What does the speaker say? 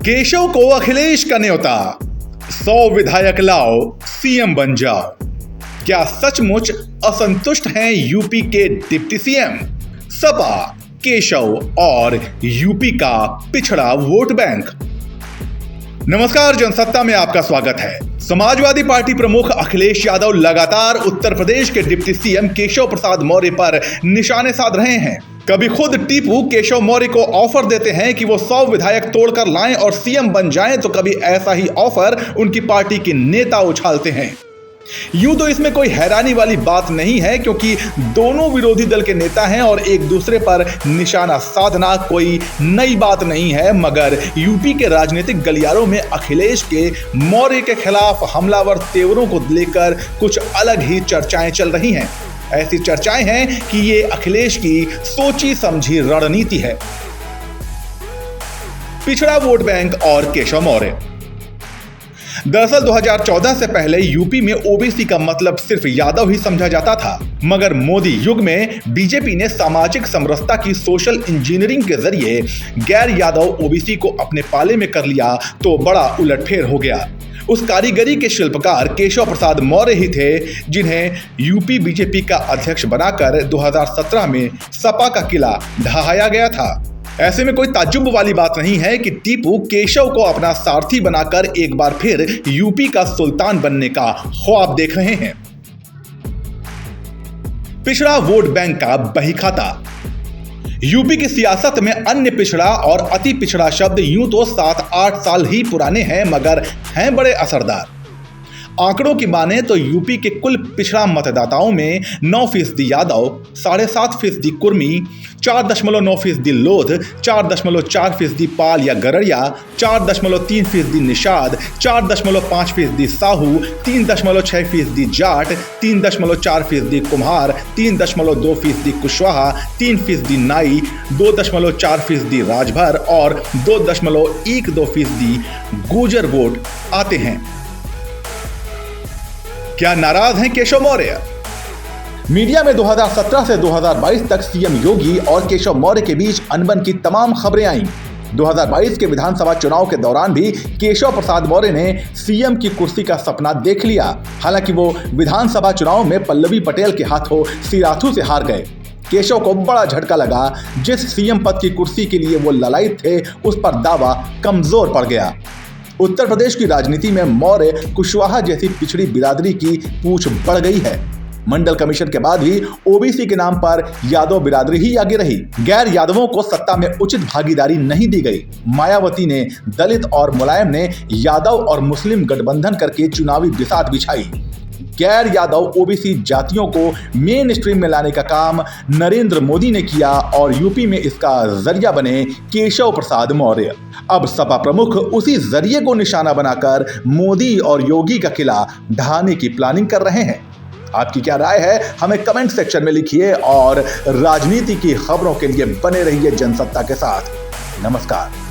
केशव को अखिलेश का न्योता, 100 विधायक लाओ, सीएम बन जाओ। क्या सचमुच असंतुष्ट हैं यूपी के डिप्टी सीएम? सपा, केशव और यूपी का पिछड़ा वोट बैंक। नमस्कार, जनसत्ता में आपका स्वागत है। समाजवादी पार्टी प्रमुख अखिलेश यादव लगातार उत्तर प्रदेश के डिप्टी सीएम केशव प्रसाद मौर्य पर निशाने साध रहे हैं। कभी खुद टीपू केशव मौर्य को ऑफर देते हैं कि वो 100 विधायक तोड़कर लाएं और सीएम बन जाएं, तो कभी ऐसा ही ऑफर उनकी पार्टी के नेता उछालते हैं। यूं तो इसमें कोई हैरानी वाली बात नहीं है, क्योंकि दोनों विरोधी दल के नेता हैं और एक दूसरे पर निशाना साधना कोई नई बात नहीं है। मगर यूपी के राजनीतिक गलियारों में अखिलेश के मौर्य के खिलाफ हमलावर तेवरों को लेकर कुछ अलग ही चर्चाएं चल रही हैं। ऐसी चर्चाएं हैं कि ये अखिलेश की सोची समझी रणनीति है। पिछड़ा वोट बैंक और केशव मौर्य। दरअसल 2014 से पहले यूपी में ओबीसी का मतलब सिर्फ यादव ही समझा जाता था, मगर मोदी युग में बीजेपी ने सामाजिक समरसता की सोशल इंजीनियरिंग के जरिए गैर यादव ओबीसी को अपने पाले में कर लिया तो बड़ा उलटफेर हो गया। उस कारीगरी के शिल्पकार केशव प्रसाद मौर्य ही थे, जिन्हें यूपी बीजेपी का अध्यक्ष बनाकर 2017 में सपा का किला ढहाया गया था। ऐसे में कोई ताज्जुब वाली बात नहीं है कि टीपू केशव को अपना सारथी बनाकर एक बार फिर यूपी का सुल्तान बनने का ख्वाब देख रहे हैं। पिछड़ा वोट बैंक का बहीखाता। यूपी की सियासत में अन्य पिछड़ा और अति पिछड़ा शब्द यूं तो 7-8 साल ही पुराने हैं, मगर हैं बड़े असरदार। आंकड़ों की माने तो यूपी के कुल पिछड़ा मतदाताओं में 9% यादव, 7.5% कुर्मी, 4.9% लोध, 4.4% पाल या गरड़िया, 4.3% निषाद, 4.5% साहू, 3.6% जाट, 3.4% कुम्हार, 3.2% कुशवाहा, 3% नाई, 2.4% राजभर और 2.12% गुर्जर वोट आते हैं। क्या नाराज हैं केशव मौर्य? मीडिया में 2017 से 2022 तक सीएम योगी और केशव मौर्य के बीच अनबन की तमाम खबरें आईं। 2022 के विधानसभा चुनाव के दौरान भी केशव प्रसाद मौर्य ने सीएम की कुर्सी का सपना देख लिया। हालांकि वो विधानसभा चुनाव में पल्लवी पटेल के हाथों सिराथू से हार गए। केशव को बड़ा झटका लगा। जिस सीएम पद की कुर्सी के लिए वो ललायत थे, उस पर दावा कमजोर पड़ गया। उत्तर प्रदेश की राजनीति में मौर्य कुशवाहा जैसी पिछड़ी बिरादरी की पूछ बढ़ गई है। मंडल कमीशन के बाद भी ओबीसी के नाम पर यादव बिरादरी ही आगे रही। गैर यादवों को सत्ता में उचित भागीदारी नहीं दी गई। मायावती ने दलित और मुलायम ने यादव और मुस्लिम गठबंधन करके चुनावी बिसात बिछाई। गैर यादव ओबीसी जातियों को मेन स्ट्रीम में लाने का काम नरेंद्र मोदी ने किया और यूपी में इसका जरिया बने केशव प्रसाद मौर्य। अब सपा प्रमुख उसी जरिए को निशाना बनाकर मोदी और योगी का किला ढहाने की प्लानिंग कर रहे हैं। आपकी क्या राय है, हमें कमेंट सेक्शन में लिखिए और राजनीति की खबरों के लिए बने रहिए जनसत्ता के साथ। नमस्कार।